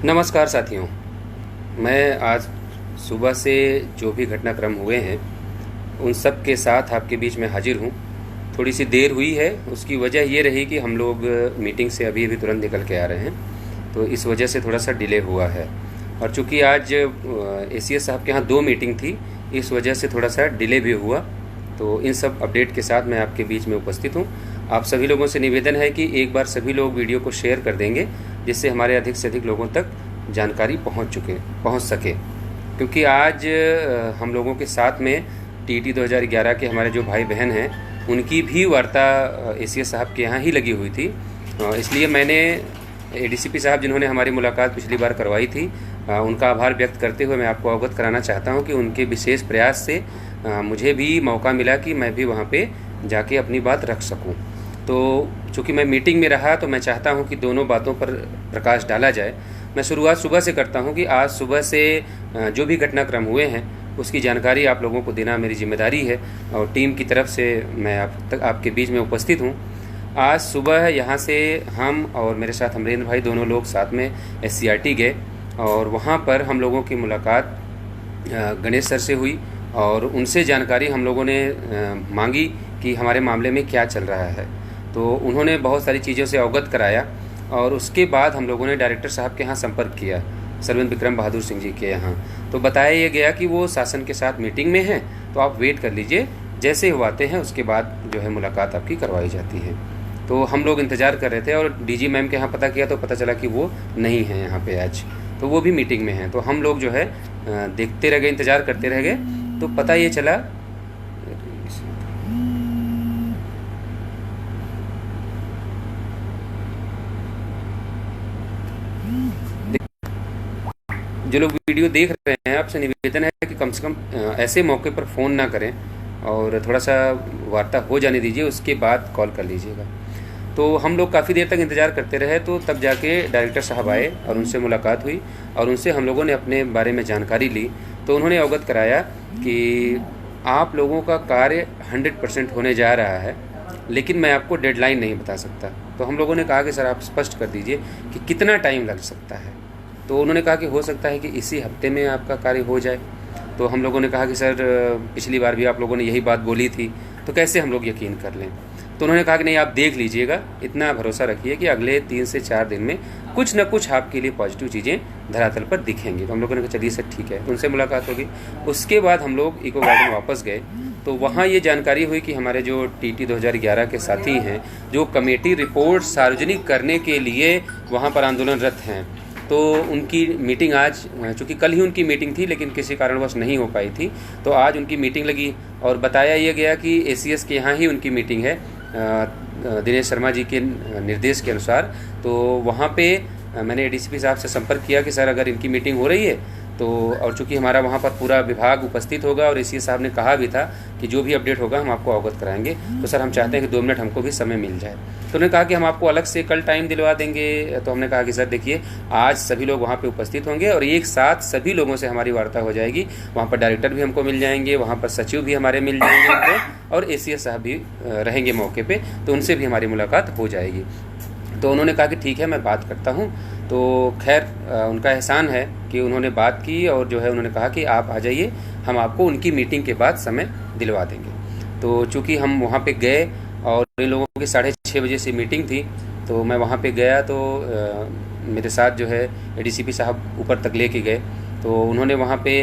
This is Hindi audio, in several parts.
नमस्कार साथियों। मैं आज सुबह से जो भी घटनाक्रम हुए हैं उन सब के साथ आपके बीच में हाजिर हूँ। थोड़ी सी देर हुई है, उसकी वजह ये रही कि हम लोग मीटिंग से अभी अभी तुरंत निकल के आ रहे हैं, तो इस वजह से थोड़ा सा डिले हुआ है। और चूँकि आज एसीएस साहब के यहाँ 2 मीटिंग थी, इस वजह से थोड़ा सा डिले भी हुआ। तो इन सब अपडेट के साथ मैं आपके बीच में उपस्थित हूँ। आप सभी लोगों से निवेदन है कि एक बार सभी लोग वीडियो को शेयर कर देंगे, जिससे हमारे अधिक से अधिक लोगों तक जानकारी पहुंच सके। क्योंकि आज हम लोगों के साथ में टीटी 2011 के हमारे जो भाई बहन हैं उनकी भी वार्ता एसीएस साहब के यहाँ ही लगी हुई थी। इसलिए मैंने एडीसीपी साहब जिन्होंने हमारी मुलाकात पिछली बार करवाई थी, उनका आभार व्यक्त करते हुए मैं आपको अवगत कराना चाहता हूं कि उनके विशेष प्रयास से मुझे भी मौका मिला कि मैं भी वहां पे जाके अपनी बात रख सकूं। तो चूँकि मैं मीटिंग में रहा तो मैं चाहता हूं कि दोनों बातों पर प्रकाश डाला जाए। मैं शुरुआत सुबह से करता हूं कि आज सुबह से जो भी घटनाक्रम हुए हैं उसकी जानकारी आप लोगों को देना मेरी जिम्मेदारी है, और टीम की तरफ से मैं आपके बीच में उपस्थित हूं। आज सुबह यहाँ से हम और मेरे साथ अमरेंद्र भाई दोनों लोग साथ में एससीईआरटी गए, और वहाँ पर हम लोगों की मुलाकात गणेश सर से हुई, और उनसे जानकारी हम लोगों ने मांगी कि हमारे मामले में क्या चल रहा है। तो उन्होंने बहुत सारी चीज़ों से अवगत कराया, और उसके बाद हम लोगों ने डायरेक्टर साहब के यहाँ संपर्क किया, सर्वेंद्र विक्रम बहादुर सिंह जी के यहाँ। तो बताया ये गया कि वो शासन के साथ मीटिंग में हैं, तो आप वेट कर लीजिए, जैसे वो आते हैं उसके बाद जो है मुलाकात आपकी करवाई जाती है। तो हम लोग इंतज़ार कर रहे थे, और डीजी मैम के यहाँ पता किया तो पता चला कि वो नहीं हैं यहाँ पे आज, तो वो भी मीटिंग में हैं। तो हम लोग जो है देखते रह गए, इंतज़ार करते रह गए। तो पता ये चला जो लोग वीडियो देख रहे हैं, आपसे निवेदन है कि कम से कम ऐसे मौके पर फ़ोन ना करें, और थोड़ा सा वार्ता हो जाने दीजिए, उसके बाद कॉल कर लीजिएगा। तो हम लोग काफ़ी देर तक इंतज़ार करते रहे, तो तब जाके डायरेक्टर साहब आए और उनसे मुलाकात हुई, और उनसे हम लोगों ने अपने बारे में जानकारी ली। तो उन्होंने अवगत कराया कि आप लोगों का कार्य 100% होने जा रहा है, लेकिन मैं आपको डेडलाइन नहीं बता सकता। तो हम लोगों ने कहा कि सर आप स्पष्ट कर दीजिए कि कितना टाइम लग सकता है। तो उन्होंने कहा कि हो सकता है कि इसी हफ्ते में आपका कार्य हो जाए। तो हम लोगों ने कहा कि सर पिछली बार भी आप लोगों ने यही बात बोली थी, तो कैसे हम लोग यकीन कर लें। तो उन्होंने कहा कि नहीं, आप देख लीजिएगा, इतना भरोसा रखिए कि अगले 3 से 4 दिन में कुछ न कुछ आपके लिए पॉजिटिव चीज़ें धरातल पर दिखेंगी। तो हम लोगों ने कहा चलिए सर ठीक है। तो उनसे मुलाकात होगी। उसके बाद हम लोग इको गार्डन वापस गए, तो वहाँ ये जानकारी हुई कि हमारे जो टीटी 2011 के साथी हैं, जो कमेटी रिपोर्ट सार्वजनिक करने के लिए वहाँ पर आंदोलनरत हैं, तो उनकी मीटिंग आज, चूँकि कल ही उनकी मीटिंग थी लेकिन किसी कारणवश नहीं हो पाई थी, तो आज उनकी मीटिंग लगी। और बताया ये गया कि एसीएस के यहाँ ही उनकी मीटिंग है, दिनेश शर्मा जी के निर्देश के अनुसार। तो वहाँ पे मैंने एडीसीपी साहब से संपर्क किया कि सर अगर इनकी मीटिंग हो रही है तो, और चूँकि हमारा वहाँ पर पूरा विभाग उपस्थित होगा, और एसीएस साहब ने कहा भी था कि जो भी अपडेट होगा हम आपको अवगत कराएंगे, तो सर हम चाहते हैं कि 2 मिनट हमको भी समय मिल जाए। तो उन्होंने कहा कि हम आपको अलग से कल टाइम दिलवा देंगे। तो हमने कहा कि सर देखिए, आज सभी लोग वहाँ पे उपस्थित होंगे और एक साथ सभी लोगों से हमारी वार्ता हो जाएगी। वहाँ पर डायरेक्टर भी हमको मिल जाएंगे, वहाँ पर सचिव भी हमारे मिल जाएंगे हमको, और एसीएस साहब भी रहेंगे मौके पे, तो उनसे भी हमारी मुलाकात हो जाएगी। तो उन्होंने कहा कि ठीक है, मैं बात करता हूँ। तो खैर उनका एहसान है कि उन्होंने बात की, और जो है उन्होंने कहा कि आप आ जाइए, हम आपको उनकी मीटिंग के बाद समय दिलवा देंगे। तो चूँकि हम वहाँ पे गए और इन लोगों की 6:30 बजे से मीटिंग थी, तो मैं वहाँ पे गया, तो मेरे साथ जो है एडीसीपी साहब ऊपर तक लेके गए। तो उन्होंने वहाँ पे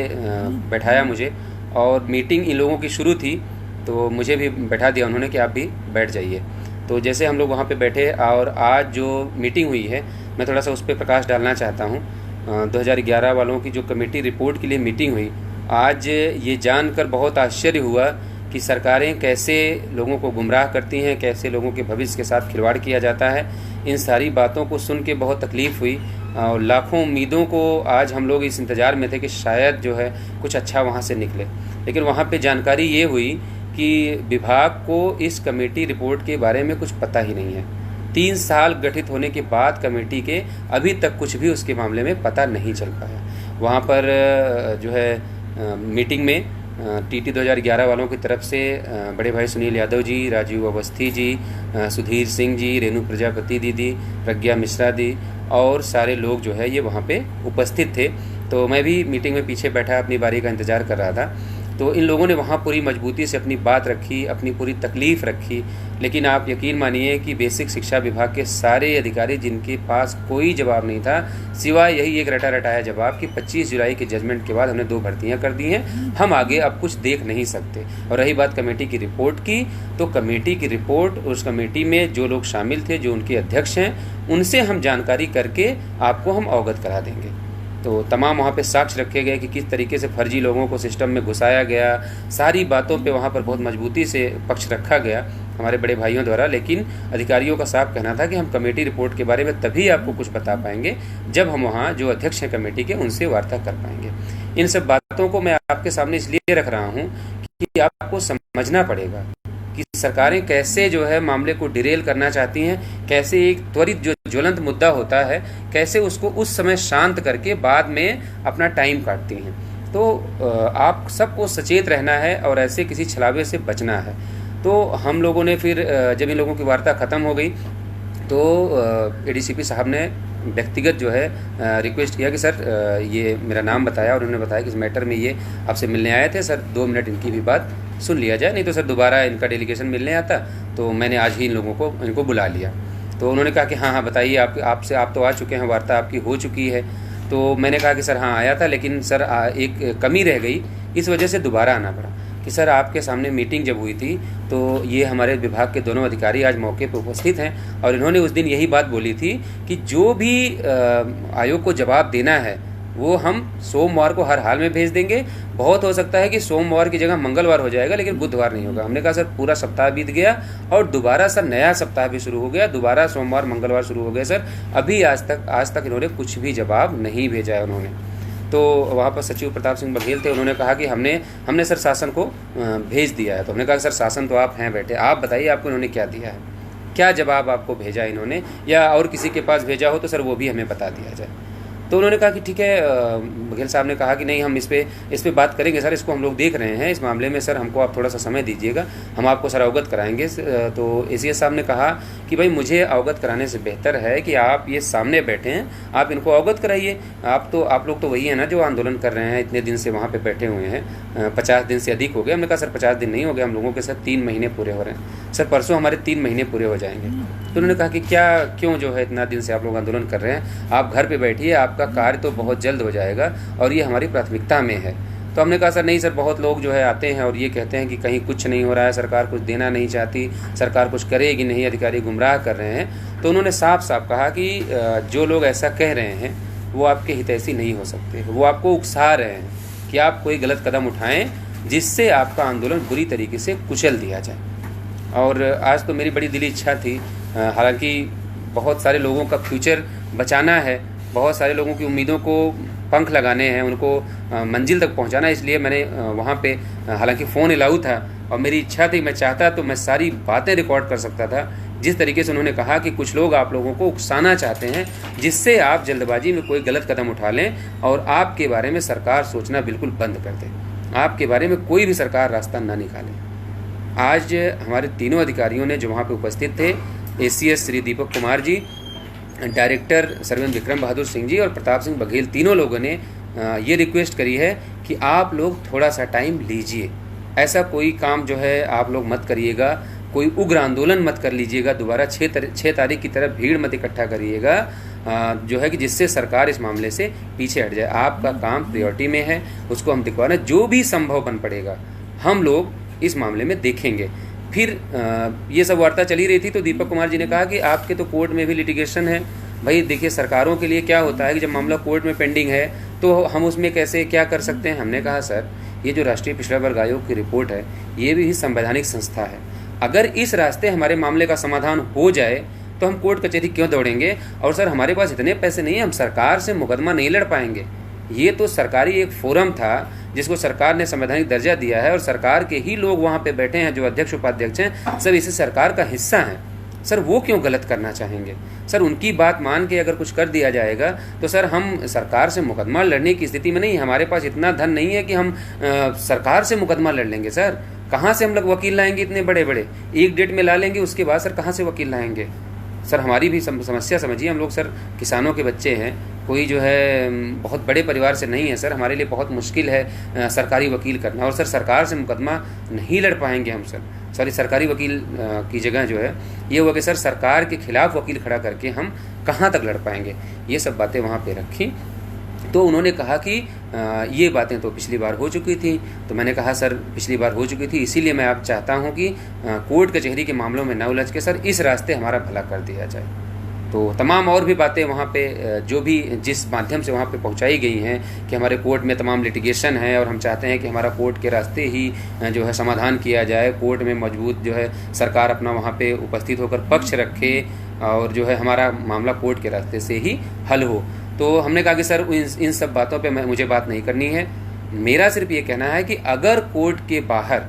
बैठाया मुझे, और मीटिंग इन लोगों की शुरू थी तो मुझे भी बैठा दिया उन्होंने कि आप भी बैठ जाइए। तो जैसे हम लोग वहाँ पे बैठे, और आज जो मीटिंग हुई है मैं थोड़ा सा उस पर प्रकाश डालना चाहता हूँ। 2011 वालों की जो कमेटी रिपोर्ट के लिए मीटिंग हुई, आज ये जानकर बहुत आश्चर्य हुआ कि सरकारें कैसे लोगों को गुमराह करती हैं, कैसे लोगों के भविष्य के साथ खिलवाड़ किया जाता है। इन सारी बातों को सुन के बहुत तकलीफ़ हुई, और लाखों उम्मीदों को आज हम लोग इस इंतज़ार में थे कि शायद जो है कुछ अच्छा वहाँ से निकले। लेकिन वहाँ पे जानकारी ये हुई कि विभाग को इस कमेटी रिपोर्ट के बारे में कुछ पता ही नहीं है। 3 साल गठित होने के बाद कमेटी के अभी तक कुछ भी उसके मामले में पता नहीं चल पाया। वहाँ पर जो है मीटिंग में TT 2011 वालों की तरफ से बड़े भाई सुनील यादव जी, राजीव अवस्थी जी, सुधीर सिंह जी, रेणु प्रजापति दीदी, प्रज्ञा मिश्रा दी और सारे लोग जो है ये वहाँ पे उपस्थित थे। तो मैं भी मीटिंग में पीछे बैठा अपनी बारी का इंतज़ार कर रहा था। तो इन लोगों ने वहाँ पूरी मजबूती से अपनी बात रखी, अपनी पूरी तकलीफ़ रखी। लेकिन आप यकीन मानिए कि बेसिक शिक्षा विभाग के सारे अधिकारी जिनके पास कोई जवाब नहीं था सिवाय यही एक रटा रटाया जवाब कि 25 जुलाई के जजमेंट के बाद हमने 2 भर्तियां कर दी हैं, हम आगे अब कुछ देख नहीं सकते। और रही बात कमेटी की रिपोर्ट की, तो कमेटी की रिपोर्ट, उस कमेटी में जो लोग शामिल थे, जो उनके अध्यक्ष हैं, उनसे हम जानकारी करके आपको हम अवगत करा देंगे। तो तमाम वहाँ पे साक्ष्य रखे गए कि किस तरीके से फर्जी लोगों को सिस्टम में घुसाया गया, सारी बातों पे वहाँ पर बहुत मजबूती से पक्ष रखा गया हमारे बड़े भाइयों द्वारा। लेकिन अधिकारियों का साफ कहना था कि हम कमेटी रिपोर्ट के बारे में तभी आपको कुछ बता पाएंगे जब हम वहाँ जो अध्यक्ष हैं कमेटी के उनसे वार्ता कर पाएंगे। इन सब बातों को मैं आपके सामने इसलिए रख रहा हूँ कि आपको समझना पड़ेगा कि सरकारें कैसे जो है मामले को डिरेल करना चाहती हैं, कैसे एक त्वरित जो ज्वलंत मुद्दा होता है कैसे उसको उस समय शांत करके बाद में अपना टाइम काटती हैं। तो आप सबको सचेत रहना है और ऐसे किसी छलावे से बचना है। तो हम लोगों ने फिर जब इन लोगों की वार्ता ख़त्म हो गई तो ADCP साहब ने व्यक्तिगत जो है रिक्वेस्ट किया कि सर ये मेरा नाम बताया और उन्होंने बताया कि इस मैटर में ये आपसे मिलने आए थे, सर 2 मिनट इनकी भी बात सुन लिया जाए, नहीं तो सर दोबारा इनका डेलीगेशन मिलने आता। तो मैंने आज ही इनको बुला लिया। तो उन्होंने कहा कि हाँ बताइए, आप तो आ चुके हैं, वार्ता आपकी हो चुकी है। तो मैंने कहा कि सर हाँ आया था, लेकिन सर एक कमी रह गई, इस वजह से दोबारा आना पड़ा कि सर आपके सामने मीटिंग जब हुई थी तो ये हमारे विभाग के दोनों अधिकारी आज मौके पर उपस्थित हैं और इन्होंने उस दिन यही बात बोली थी कि जो भी आयोग को जवाब देना है वो हम सोमवार को हर हाल में भेज देंगे। बहुत हो सकता है कि सोमवार की जगह मंगलवार हो जाएगा, लेकिन बुधवार नहीं होगा। हमने कहा सर पूरा सप्ताह बीत गया और दोबारा सर नया सप्ताह भी शुरू हो गया, दोबारा सोमवार मंगलवार शुरू हो गया सर, अभी आज तक इन्होंने कुछ भी जवाब नहीं भेजा है उन्होंने। तो वहाँ पर सचिव प्रताप सिंह बघेल थे, उन्होंने कहा कि हमने सर शासन को भेज दिया है। तो हमने कहा सर शासन तो आप हैं बैठे, आप बताइए आपको इन्होंने क्या दिया है, क्या जवाब आपको भेजा इन्होंने, या और किसी के पास भेजा हो तो सर वो भी हमें बता दिया जाए। तो उन्होंने कहा कि ठीक है, बघेल साहब ने कहा कि नहीं हम इस पे बात करेंगे सर, इसको हम लोग देख रहे हैं, इस मामले में सर हमको आप थोड़ा सा समय दीजिएगा, हम आपको सर अवगत कराएंगे। तो ACS साहब ने कहा कि भाई मुझे अवगत कराने से बेहतर है कि आप ये सामने बैठे हैं, आप इनको अवगत कराइए। आप लोग तो वही है ना जो आंदोलन कर रहे हैं, इतने दिन से वहाँ पर बैठे हुए हैं, 50 दिन से अधिक हो गए। हमने कहा सर 50 दिन नहीं हो गए, हम लोगों के सर 3 महीने पूरे हो रहे हैं, सर परसों हमारे 3 महीने पूरे हो जाएंगे। तो उन्होंने कहा कि क्यों जो है इतना दिन से आप लोग आंदोलन कर रहे हैं, आप घर पे बैठिए, आपका कार्य तो बहुत जल्द हो जाएगा और ये हमारी प्राथमिकता में है। तो हमने कहा सर नहीं सर, बहुत लोग जो है आते हैं और ये कहते हैं कि कहीं कुछ नहीं हो रहा है, सरकार कुछ देना नहीं चाहती, सरकार कुछ करेगी नहीं, अधिकारी गुमराह कर रहे हैं। तो उन्होंने साफ साफ कहा कि जो लोग ऐसा कह रहे हैं वो आपके हितैषी नहीं हो सकते, वो आपको उकसा रहे हैं कि आप कोई गलत कदम उठाएं जिससे आपका आंदोलन बुरी तरीके से कुचल दिया जाए। और आज तो मेरी बड़ी दिली इच्छा थी, हालांकि बहुत सारे लोगों का फ्यूचर बचाना है, बहुत सारे लोगों की उम्मीदों को पंख लगाने हैं, उनको मंजिल तक पहुंचाना है, इसलिए मैंने वहाँ पे हालांकि फ़ोन अलाउ था और मेरी इच्छा थी, मैं चाहता तो मैं सारी बातें रिकॉर्ड कर सकता था। जिस तरीके से उन्होंने कहा कि कुछ लोग आप लोगों को उकसाना चाहते हैं जिससे आप जल्दबाजी में कोई गलत कदम उठा लें और आपके बारे में सरकार सोचना बिल्कुल बंद कर दे, आपके बारे में कोई भी सरकार रास्ता ना निकाले। आज हमारे तीनों अधिकारियों ने जो वहाँ पे उपस्थित थे, ACS श्री दीपक कुमार जी, डायरेक्टर सर्वेंद्र विक्रम बहादुर सिंह जी और प्रताप सिंह बघेल, तीनों लोगों ने ये रिक्वेस्ट करी है कि आप लोग थोड़ा सा टाइम लीजिए, ऐसा कोई काम जो है आप लोग मत करिएगा, कोई उग्र आंदोलन मत कर लीजिएगा, दोबारा 6 तारीख की तरफ भीड़ मत इकट्ठा करिएगा, जो है कि जिससे सरकार इस मामले से पीछे हट जाए। आपका काम प्रायोरिटी में है, उसको हम दिखवाना, जो भी संभव बन पड़ेगा हम लोग इस मामले में देखेंगे। फिर ये सब वार्ता चली रही थी तो दीपक कुमार जी ने कहा कि आपके तो कोर्ट में भी लिटिगेशन है। भाई देखिए, सरकारों के लिए क्या होता है कि जब मामला कोर्ट में पेंडिंग है तो हम उसमें कैसे क्या कर सकते हैं। हमने कहा सर, ये जो राष्ट्रीय पिछड़ा वर्ग आयोग की रिपोर्ट है ये भी संवैधानिक संस्था है, अगर इस रास्ते हमारे मामले का समाधान हो जाए तो हम कोर्ट कचहरी क्यों दौड़ेंगे। और सर हमारे पास इतने पैसे नहीं है, हम सरकार से मुकदमा नहीं लड़ पाएंगे। ये तो सरकारी एक फोरम था जिसको सरकार ने संवैधानिक दर्जा दिया है और सरकार के ही लोग वहाँ पे बैठे हैं, जो अध्यक्ष उपाध्यक्ष हैं, सब इसी सरकार का हिस्सा हैं। सर वो क्यों गलत करना चाहेंगे? सर उनकी बात मान के अगर कुछ कर दिया जाएगा तो सर हम सरकार से मुकदमा लड़ने की स्थिति में नहीं, हमारे पास इतना धन नहीं है कि हम सरकार से मुकदमा लड़ लेंगे। सर कहाँ से हम लोग वकील लाएंगे इतने बड़े बड़े, एक डेट में ला लेंगे, उसके बाद सर कहाँ से वकील लाएंगे? सर हमारी भी समस्या समझिए, हम लोग सर किसानों के बच्चे हैं, कोई जो है बहुत बड़े परिवार से नहीं है सर, हमारे लिए बहुत मुश्किल है सरकारी वकील करना। और सर सरकार से मुकदमा नहीं लड़ पाएंगे हम सर सरकारी वकील की जगह जो है ये हुआ कि सर सरकार के खिलाफ वकील खड़ा करके हम कहाँ तक लड़ पाएंगे। ये सब बातें वहाँ पे रखी। तो उन्होंने कहा कि ये बातें तो पिछली बार हो चुकी थी। तो मैंने कहा सर पिछली बार हो चुकी थी, इसीलिए मैं आप चाहता हूँ कि कोर्ट कचहरी के मामलों में न उलझ के सर इस रास्ते हमारा भला कर दिया जाए। तो तमाम और भी बातें वहाँ पे जो भी जिस माध्यम से वहाँ पे पहुँचाई गई हैं कि हमारे कोर्ट में तमाम लिटिगेशन है और हम चाहते हैं कि हमारा कोर्ट के रास्ते ही जो है समाधान किया जाए, कोर्ट में मजबूत जो है सरकार अपना वहाँ पे उपस्थित होकर पक्ष रखे और जो है हमारा मामला कोर्ट के रास्ते से ही हल हो। तो हमने कहा कि सर इन सब बातों पे मुझे बात नहीं करनी है, मेरा सिर्फ ये कहना है कि अगर कोर्ट के बाहर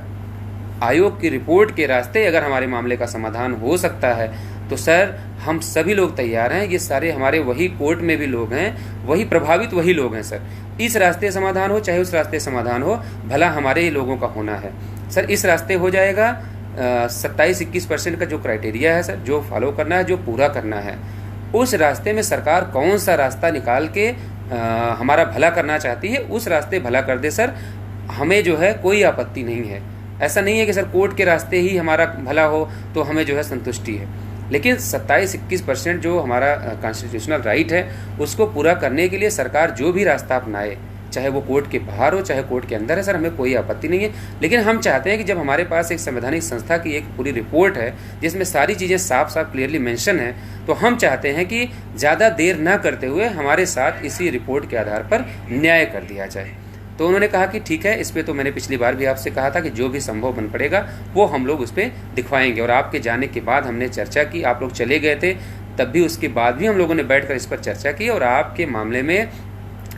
आयोग की रिपोर्ट के रास्ते अगर हमारे मामले का समाधान हो सकता है तो सर हम सभी लोग तैयार हैं। ये सारे हमारे वही कोर्ट में भी लोग हैं, वही प्रभावित वही लोग हैं सर। इस रास्ते समाधान हो चाहे उस रास्ते समाधान हो, भला हमारे ही लोगों का होना है। सर इस रास्ते हो जाएगा 27-21% का जो क्राइटेरिया है सर, जो फॉलो करना है, जो पूरा करना है, उस रास्ते में सरकार कौन सा रास्ता निकाल के हमारा भला करना चाहती है उस रास्ते भला कर दे सर, हमें जो है कोई आपत्ति नहीं है। ऐसा नहीं है कि सर कोर्ट के रास्ते ही हमारा भला हो तो हमें जो है संतुष्टि है, लेकिन 27-21% जो हमारा कॉन्स्टिट्यूशनल राइट है उसको पूरा करने के लिए सरकार जो भी रास्ता अपनाए, चाहे वो कोर्ट के बाहर हो चाहे कोर्ट के अंदर है, सर हमें कोई आपत्ति नहीं है। लेकिन हम चाहते हैं कि जब हमारे पास एक संवैधानिक संस्था की एक पूरी रिपोर्ट है जिसमें सारी चीज़ें साफ साफ क्लियरली मेंशन है, तो हम चाहते हैं कि ज़्यादा देर ना करते हुए हमारे साथ इसी रिपोर्ट के आधार पर न्याय कर दिया जाए। तो उन्होंने कहा कि ठीक है, इस पर तो मैंने पिछली बार भी आपसे कहा था कि जो भी संभव बन पड़ेगा वो हम लोग उस पर दिखवाएंगे। और आपके जाने के बाद हमने चर्चा की, आप लोग चले गए थे तब भी, उसके बाद भी हम लोगों ने बैठकर इस पर चर्चा की और आपके मामले में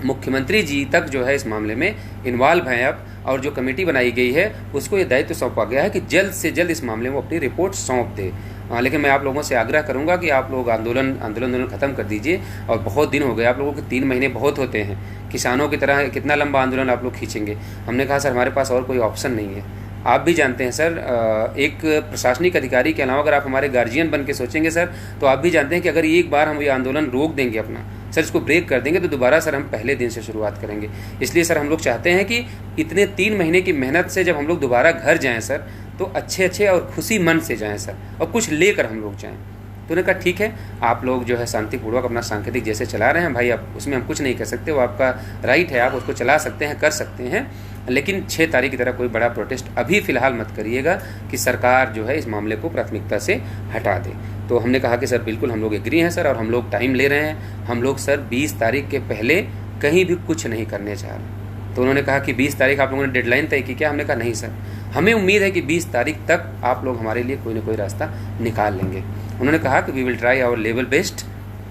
मुख्यमंत्री जी तक जो है इस मामले में इन्वॉल्व हैं अब, और जो कमेटी बनाई गई है उसको ये दायित्व सौंपा गया है कि जल्द से जल्द इस मामले में अपनी रिपोर्ट सौंप दे। लेकिन मैं आप लोगों से आग्रह करूंगा कि आप लोग आंदोलन ख़त्म कर दीजिए। और बहुत दिन हो गए, आप लोगों के 3 महीने बहुत होते हैं, किसानों की तरह कितना लंबा आंदोलन आप लोग खींचेंगे। हमने कहा सर हमारे पास और कोई ऑप्शन नहीं है। आप भी जानते हैं सर, एक प्रशासनिक अधिकारी के अलावा अगर आप हमारे गार्जियन बन के सोचेंगे सर, तो आप भी जानते हैं कि अगर एक बार हम ये आंदोलन रोक देंगे अपना, सर इसको ब्रेक कर देंगे, तो दोबारा सर हम पहले दिन से शुरुआत करेंगे। इसलिए सर हम लोग चाहते हैं कि इतने 3 महीने की मेहनत से जब हम लोग दोबारा घर जाएं सर, तो अच्छे और खुशी मन से जाएं सर, और कुछ लेकर हम लोग जाएं। तो उन्होंने कहा ठीक है, आप लोग जो है शांतिपूर्वक अपना सांकेतिक जैसे चला रहे हैं भाई, आप उसमें हम कुछ नहीं कर सकते, वो आपका राइट है, आप उसको चला सकते हैं, कर सकते हैं, लेकिन 6 तारीख की तरह कोई बड़ा प्रोटेस्ट अभी फ़िलहाल मत करिएगा कि सरकार जो है इस मामले को प्राथमिकता से हटा दे। तो हमने कहा कि सर बिल्कुल हम लोग एग्री हैं सर, और हम लोग टाइम ले रहे हैं, हम लोग सर 20 तारीख के पहले कहीं भी कुछ नहीं करने चाह रहे। तो उन्होंने कहा कि 20 तारीख आप लोगों ने डेडलाइन तय की क्या? हमने कहा नहीं सर, हमें उम्मीद है कि 20 तारीख तक आप लोग हमारे लिए कोई ना कोई रास्ता निकाल लेंगे। उन्होंने कहा कि we will try our level best,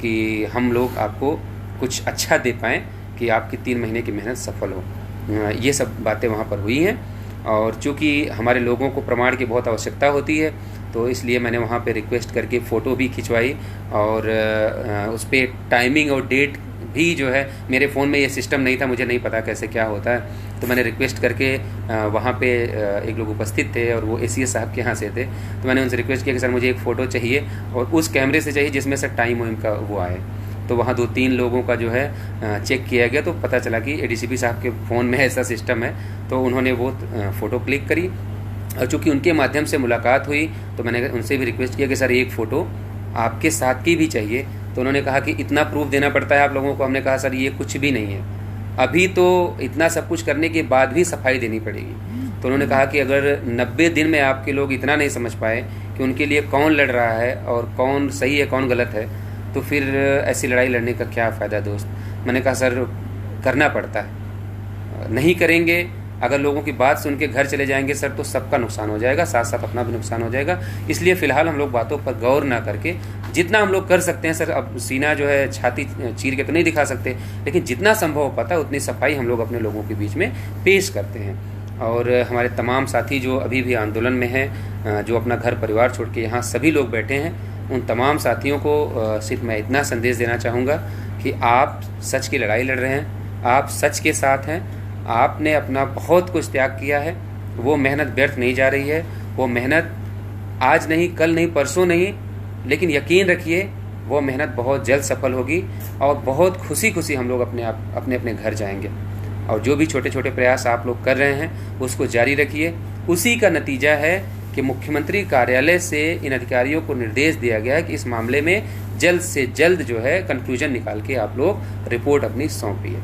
कि हम लोग आपको कुछ अच्छा दे पाएँ कि आपकी 3 महीने की मेहनत सफल हो। ये सब बातें वहाँ पर हुई हैं, और चूँकि हमारे लोगों को प्रमाण की बहुत आवश्यकता होती है, तो इसलिए मैंने वहाँ पे रिक्वेस्ट करके फ़ोटो भी खिंचवाई, और उस पर टाइमिंग और डेट भी जो है, मेरे फ़ोन में ये सिस्टम नहीं था, मुझे नहीं पता कैसे क्या होता है, तो मैंने रिक्वेस्ट करके वहाँ पे एक लोग उपस्थित थे और वो ACS साहब के यहाँ से थे, तो मैंने उनसे रिक्वेस्ट किया कि सर मुझे एक फ़ोटो चाहिए और उस कैमरे से चाहिए जिसमें सर टाइम वाइम का वो आए। तो वहाँ 2-3 लोगों का जो है चेक किया गया, तो पता चला कि ADCP साहब के फ़ोन में ऐसा सिस्टम है, तो उन्होंने वो फ़ोटो क्लिक करी, और चूँकि उनके माध्यम से मुलाकात हुई तो मैंने उनसे भी रिक्वेस्ट किया कि सर एक फ़ोटो आपके साथ की भी चाहिए। तो उन्होंने कहा कि इतना प्रूफ देना पड़ता है आप लोगों को? हमने कहा सर ये कुछ भी नहीं है, अभी तो इतना सब कुछ करने के बाद भी सफाई देनी पड़ेगी। तो उन्होंने कहा कि अगर 90 दिन में आपके लोग इतना नहीं समझ पाए कि उनके लिए कौन लड़ रहा है और कौन सही है कौन गलत है, तो फिर ऐसी लड़ाई लड़ने का क्या फ़ायदा दोस्त। मैंने कहा सर करना पड़ता है, नहीं करेंगे, अगर लोगों की बात सुन के घर चले जाएंगे सर, तो सबका नुकसान हो जाएगा, साथ साथ अपना भी नुकसान हो जाएगा। इसलिए फ़िलहाल हम लोग बातों पर गौर ना करके जितना हम लोग कर सकते हैं सर, अब सीना जो है छाती चीर के तो नहीं दिखा सकते, लेकिन जितना संभव हो पाता है उतनी सफाई हम लोग अपने लोगों के बीच में पेश करते हैं। और हमारे तमाम साथी जो अभी भी आंदोलन में हैं, जो अपना घर परिवार छोड़ के यहाँ सभी लोग बैठे हैं, उन तमाम साथियों को सिर्फ मैं इतना संदेश देना चाहूँगा कि आप सच की लड़ाई लड़ रहे हैं, आप सच के साथ हैं, आपने अपना बहुत कुछ त्याग किया है, वो मेहनत व्यर्थ नहीं जा रही है। वो मेहनत आज नहीं, कल नहीं, परसों नहीं, लेकिन यकीन रखिए वो मेहनत बहुत जल्द सफल होगी और बहुत खुशी खुशी हम लोग अपने अपने घर जाएंगे। और जो भी छोटे छोटे प्रयास आप लोग कर रहे हैं उसको जारी रखिए। उसी का नतीजा है कि मुख्यमंत्री कार्यालय से इन अधिकारियों को निर्देश दिया गया है कि इस मामले में जल्द से जल्द जो है कंक्लूजन निकाल के आप लोग रिपोर्ट अपनी सौंपिए।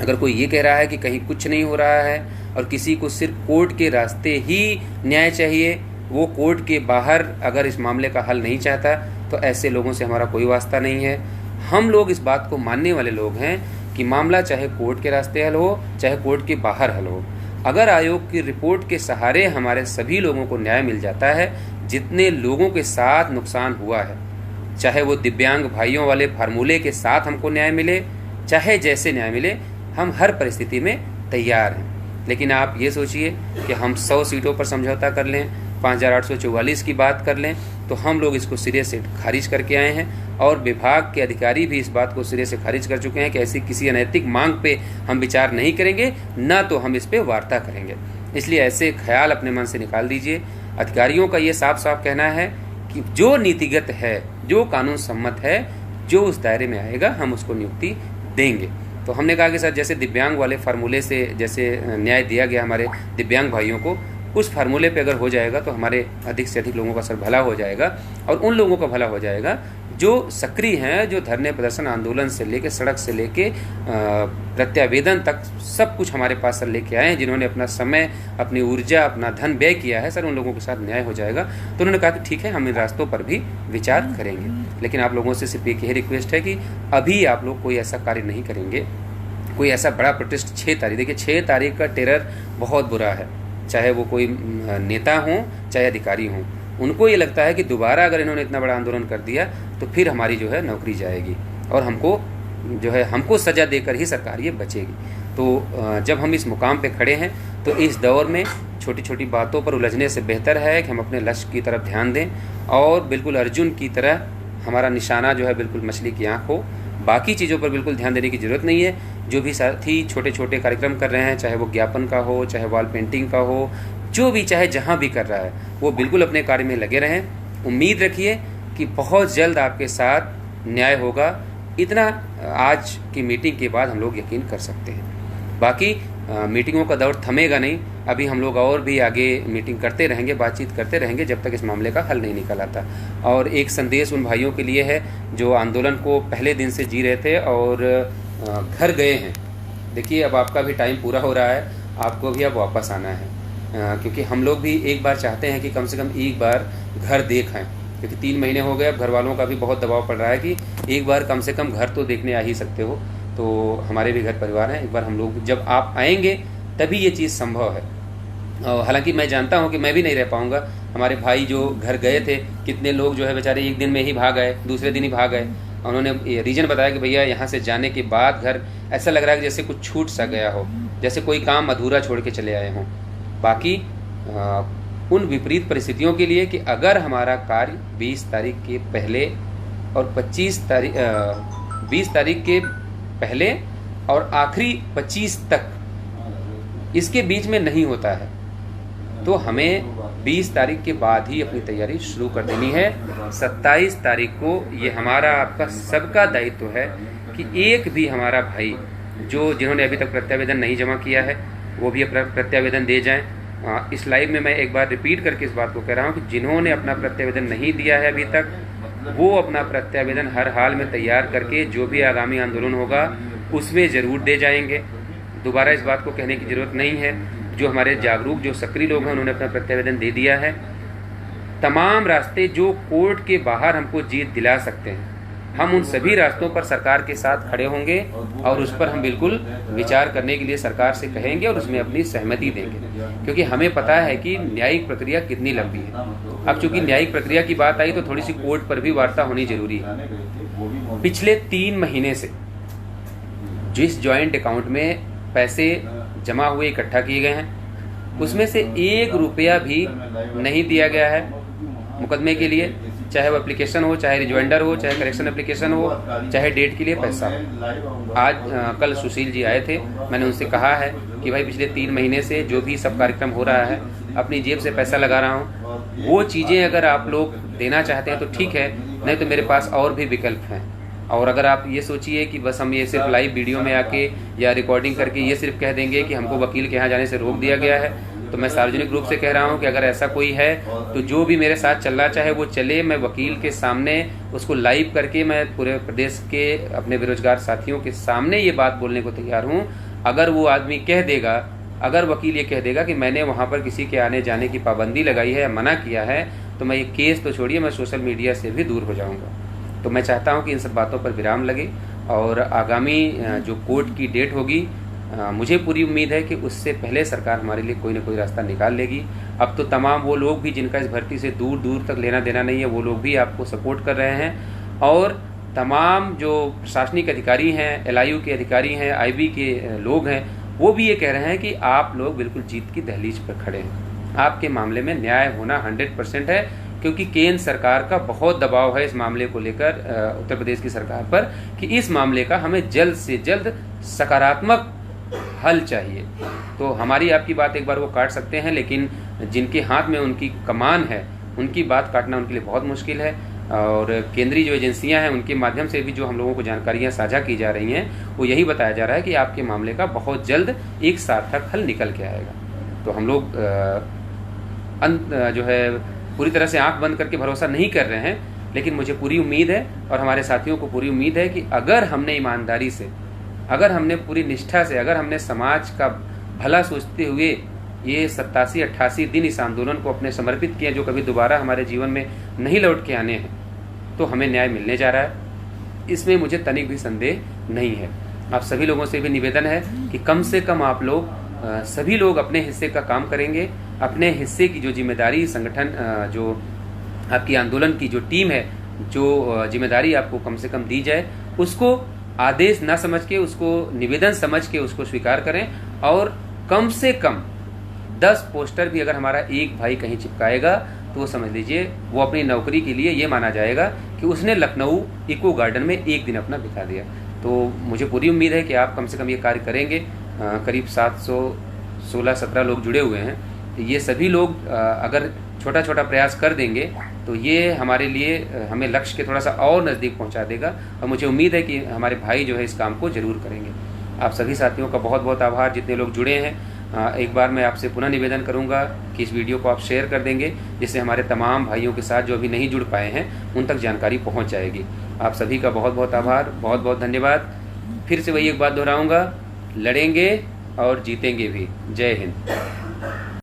अगर कोई ये कह रहा है कि कहीं कुछ नहीं हो रहा है और किसी को सिर्फ कोर्ट के रास्ते ही न्याय चाहिए, वो कोर्ट के बाहर अगर इस मामले का हल नहीं चाहता, तो ऐसे लोगों से हमारा कोई वास्ता नहीं है। हम लोग इस बात को मानने वाले लोग हैं कि मामला चाहे कोर्ट के रास्ते हल हो, चाहे कोर्ट के बाहर हल हो, अगर आयोग की रिपोर्ट के सहारे हमारे सभी लोगों को न्याय मिल जाता है, जितने लोगों के साथ नुकसान हुआ है, चाहे वो दिव्यांग भाइयों वाले फार्मूले के साथ हमको न्याय मिले, चाहे जैसे न्याय मिले, हम हर परिस्थिति में तैयार हैं। लेकिन आप ये सोचिए कि हम 100 सीटों पर समझौता कर लें, 5844 की बात कर लें, तो हम लोग इसको सिरे से खारिज करके आए हैं और विभाग के अधिकारी भी इस बात को सिरे से खारिज कर चुके हैं कि ऐसी किसी अनैतिक मांग पे हम विचार नहीं करेंगे, ना तो हम इस पे वार्ता करेंगे। इसलिए ऐसे ख्याल अपने मन से निकाल दीजिए। अधिकारियों का ये साफ साफ कहना है कि जो नीतिगत है, जो कानून सम्मत है, जो उस दायरे में आएगा हम उसको नियुक्ति देंगे। तो हमने कहा कि सर जैसे दिव्यांग वाले फार्मूले से जैसे न्याय दिया गया हमारे दिव्यांग भाइयों को, उस फार्मूले पे अगर हो जाएगा तो हमारे अधिक से अधिक लोगों का सर भला हो जाएगा और उन लोगों का भला हो जाएगा जो सक्रिय हैं, जो धरने प्रदर्शन आंदोलन से लेके सड़क से लेके प्रत्यावेदन तक सब कुछ हमारे पास सर लेके आए हैं, जिन्होंने अपना समय, अपनी ऊर्जा, अपना धन व्यय किया है, सर उन लोगों के साथ न्याय हो जाएगा। तो उन्होंने कहा कि ठीक है, हम इन रास्तों पर भी विचार करेंगे। लेकिन आप लोगों से सिर्फ एक ही रिक्वेस्ट है कि अभी आप लोग कोई ऐसा कार्य नहीं करेंगे, कोई ऐसा बड़ा प्रोटेस्ट 6 तारीख, देखिए 6 तारीख का टेरर बहुत बुरा है, चाहे वो कोई नेता हों चाहे अधिकारी हों। उनको ये लगता है कि दोबारा अगर इन्होंने इतना बड़ा आंदोलन कर दिया तो फिर हमारी जो है नौकरी जाएगी और हमको सज़ा देकर ही सरकार ये बचेगी। तो जब हम इस मुकाम पे खड़े हैं तो इस दौर में छोटी छोटी बातों पर उलझने से बेहतर है कि हम अपने लक्ष्य की तरफ ध्यान दें और बिल्कुल अर्जुन की तरह हमारा निशाना जो है बिल्कुल मछली की आँख हो। बाकी चीज़ों पर बिल्कुल ध्यान देने की ज़रूरत नहीं है। जो भी साथी छोटे छोटे कार्यक्रम कर रहे हैं, चाहे वो ज्ञापन का हो, चाहे वॉल पेंटिंग का हो, जो भी चाहे जहाँ भी कर रहा है, वो बिल्कुल अपने कार्य में लगे रहें। उम्मीद रखिए कि बहुत जल्द आपके साथ न्याय होगा। इतना आज की मीटिंग के बाद हम लोग यकीन कर सकते हैं। बाकी मीटिंगों का दौर थमेगा नहीं, अभी हम लोग और भी आगे मीटिंग करते रहेंगे, बातचीत करते रहेंगे जब तक इस मामले का हल नहीं निकल आता। और एक संदेश उन भाइयों के लिए है जो आंदोलन को पहले दिन से जी रहे थे और घर गए हैं। देखिए अब आपका भी टाइम पूरा हो रहा है, आपको भी अब वापस आना है, क्योंकि हम लोग भी एक बार चाहते हैं कि कम से कम एक बार घर देख आएँ, क्योंकि 3 महीने हो गए। अब घर वालों का भी बहुत दबाव पड़ रहा है कि एक बार कम से कम घर तो देखने आ ही सकते हो। तो हमारे भी घर परिवार हैं, एक बार हम लोग जब आप आएंगे तभी ये चीज़ संभव है। हालांकि मैं जानता हूँ कि मैं भी नहीं रह पाऊँगा। हमारे भाई जो घर गए थे, कितने लोग जो है बेचारे एक दिन में ही भाग गए, दूसरे दिन ही भाग गए। उन्होंने रीज़न बताया कि भैया यहाँ से जाने के बाद घर ऐसा लग रहा है कि जैसे कुछ छूट सा गया हो, जैसे कोई काम अधूरा छोड़ के चले आए हों। बाकी उन विपरीत परिस्थितियों के लिए कि अगर हमारा कार्य 20 तारीख के पहले और 20 तारीख के पहले और आखिरी 25 तक इसके बीच में नहीं होता है, तो हमें 20 तारीख के बाद ही अपनी तैयारी शुरू कर देनी है। 27 तारीख को ये हमारा आपका सबका दायित्व है कि एक भी हमारा भाई जिन्होंने अभी तक प्रत्यावेदन नहीं जमा किया है वो भी अपना प्रत्यावेदन दे जाएं। इस लाइव में मैं एक बार रिपीट करके इस बात को कह रहा हूँ कि जिन्होंने अपना प्रत्यावेदन नहीं दिया है अभी तक, वो अपना प्रत्यावेदन हर हाल में तैयार करके जो भी आगामी आंदोलन होगा उसमें ज़रूर दे जाएंगे। दोबारा इस बात को कहने की ज़रूरत नहीं है। जो हमारे जागरूक, जो सक्रिय लोग हैं, उन्होंने अपना प्रत्यावेदन दे दिया है। तमाम रास्ते जो कोर्ट के बाहर हमको जीत दिला सकते हैं, हम उन सभी रास्तों पर सरकार के साथ खड़े होंगे और उस पर हम बिल्कुल विचार करने के लिए सरकार से कहेंगे और उसमें अपनी सहमति देंगे, क्योंकि हमें पता है कि न्यायिक प्रक्रिया कितनी लंबी है। अब चूंकि न्यायिक प्रक्रिया की बात आई तो थोड़ी सी कोर्ट पर भी वार्ता होनी जरूरी है। पिछले 3 महीने से जिस जॉइंट अकाउंट में पैसे जमा हुए, इकट्ठा किए गए हैं, उसमें से 1 रुपया भी नहीं दिया गया है मुकदमे के लिए, चाहे वो एप्लीकेशन हो, चाहे रिजॉइंडर हो, चाहे करेक्शन एप्लीकेशन हो, चाहे डेट के लिए पैसा हो। आज कल सुशील जी आए थे, मैंने उनसे कहा है कि भाई पिछले 3 महीने से जो भी सब कार्यक्रम हो रहा है अपनी जेब से पैसा लगा रहा हूँ, वो चीज़ें अगर आप लोग देना चाहते हैं तो ठीक है, नहीं तो मेरे पास और भी विकल्प हैं। और अगर आप ये सोचिए कि बस हम ये सिर्फ लाइव वीडियो में आके या रिकॉर्डिंग करके ये सिर्फ कह देंगे कि हमको वकील के यहाँ जाने से रोक दिया गया है, तो मैं सार्वजनिक रूप से कह रहा हूँ कि अगर ऐसा कोई है तो जो भी मेरे साथ चल रहा चाहे वो चले, मैं वकील के सामने उसको लाइव करके मैं पूरे प्रदेश के अपने बेरोजगार साथियों के सामने ये बात बोलने को तैयार हूँ। अगर वो आदमी कह देगा, अगर वकील ये कह देगा कि मैंने वहाँ पर किसी के आने जाने की पाबंदी लगाई है या मना किया है, तो मैं ये केस तो छोड़िए, मैं सोशल मीडिया से भी दूर हो जाऊँगा। तो मैं चाहता हूँ कि इन सब बातों पर विराम लगे और आगामी जो कोर्ट की डेट होगी, मुझे पूरी उम्मीद है कि उससे पहले सरकार हमारे लिए कोई ना कोई रास्ता निकाल लेगी। अब तो तमाम वो लोग भी जिनका इस भर्ती से दूर दूर तक लेना देना नहीं है, वो लोग भी आपको सपोर्ट कर रहे हैं, और तमाम जो प्रशासनिक अधिकारी हैं, LIU के अधिकारी हैं, IB के लोग हैं, वो भी ये कह रहे हैं कि आप लोग बिल्कुल जीत की दहलीज पर खड़े हैं। आपके मामले में न्याय होना 100% है, क्योंकि केंद्र सरकार का बहुत दबाव है इस मामले को लेकर उत्तर प्रदेश की सरकार पर कि इस मामले का हमें जल्द से जल्द सकारात्मक हल चाहिए। तो हमारी आपकी बात एक बार वो काट सकते हैं, लेकिन जिनके हाथ में उनकी कमान है उनकी बात काटना उनके लिए बहुत मुश्किल है। और केंद्रीय जो एजेंसियां हैं उनके माध्यम से भी जो हम लोगों को जानकारियां साझा की जा रही हैं, वो यही बताया जा रहा है कि आपके मामले का बहुत जल्द एक सार्थक हल निकल के आएगा। तो हम लोग जो है पूरी तरह से आंख बंद करके भरोसा नहीं कर रहे हैं, लेकिन मुझे पूरी उम्मीद है और हमारे साथियों को पूरी उम्मीद है कि अगर हमने ईमानदारी से, अगर हमने पूरी निष्ठा से, अगर हमने समाज का भला सोचते हुए ये 87-88 दिन इस आंदोलन को अपने समर्पित किए, जो कभी दोबारा हमारे जीवन में नहीं लौट के आने हैं, तो हमें न्याय मिलने जा रहा है। इसमें मुझे तनिक भी संदेह नहीं है। आप सभी लोगों से भी निवेदन है कि कम से कम आप लोग सभी लोग अपने हिस्से का काम करेंगे, अपने हिस्से की जो जिम्मेदारी संगठन जो आपकी आंदोलन की जो टीम है, जो जिम्मेदारी आपको कम से कम दी जाए, उसको आदेश ना समझ के, उसको निवेदन समझ के उसको स्वीकार करें। और कम से कम 10 पोस्टर भी अगर हमारा एक भाई कहीं चिपकाएगा तो वो समझ लीजिए वो अपनी नौकरी के लिए ये माना जाएगा कि उसने लखनऊ इको गार्डन में एक दिन अपना बिता दिया। तो मुझे पूरी उम्मीद है कि आप कम से कम ये कार्य करेंगे। करीब 716-17 लोग जुड़े हुए हैं, तो ये सभी लोग अगर छोटा छोटा प्रयास कर देंगे तो ये हमारे लिए हमें लक्ष्य के थोड़ा सा और नज़दीक पहुंचा देगा। और मुझे उम्मीद है कि हमारे भाई जो है इस काम को जरूर करेंगे। आप सभी साथियों का बहुत बहुत आभार, जितने लोग जुड़े हैं। एक बार मैं आपसे पुनः निवेदन करूंगा कि इस वीडियो को आप शेयर कर देंगे, जिससे हमारे तमाम भाइयों के साथ जो अभी नहीं जुड़ पाए हैं उन तक जानकारी पहुंच जाएगी। आप सभी का बहुत बहुत आभार, बहुत बहुत धन्यवाद। फिर से वही एक बात दोहराऊंगा, लड़ेंगे और जीतेंगे भी। जय हिंद।